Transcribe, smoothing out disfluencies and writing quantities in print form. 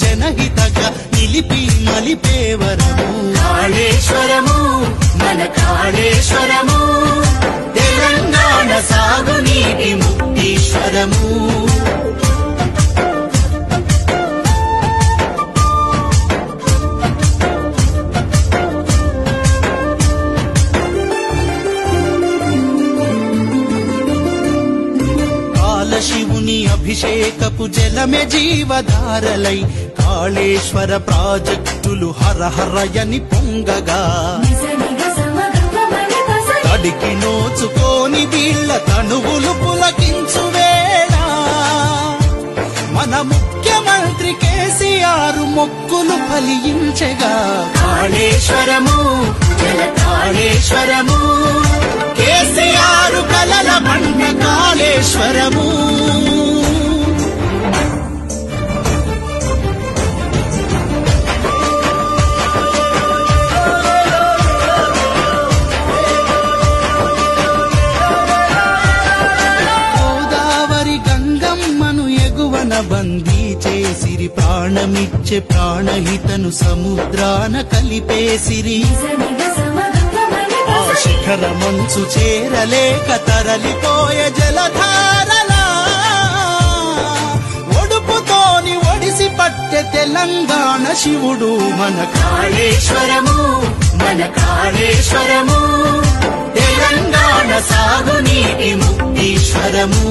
జనహితగా నిలిపి మలిపేవరము. కాళేశ్వరము మన కాళేశ్వరము, తెలంగాణ సాగునీటి ముక్తీశ్వరము. శివుని అభిషేకపు జలమే జీవధారలై కాళేశ్వర ప్రాజెక్టులు హరహరయని పొంగగా, తడికి నోచుకోని వీళ్ళ తనువులు పులకించు వేళ మన ముఖ్యమంత్రి కేసీఆర్ మొక్కులు ఫలించగా. కాళేశ్వరము జల కాళేశ్వరము, కేసీఆర్ కలల బండ కాళేశ్వరము. గోదావరి గంగమ్మను ఎగువన బందీ చేసిరి, ప్రాణమిచ్చే ప్రాణహితను సముద్రాన కలిపేసిరి. ఆ శిఖర మంచు చేరలేక తరలిపోయే జలధారలా, ఒడుపుతోని ఒడిసి పట్టె తెలంగాణ శివుడు మన కాళేశ్వరము మన కాళేశ్వరము, తెలంగాణ సాగునీటి ముక్తీశ్వరము.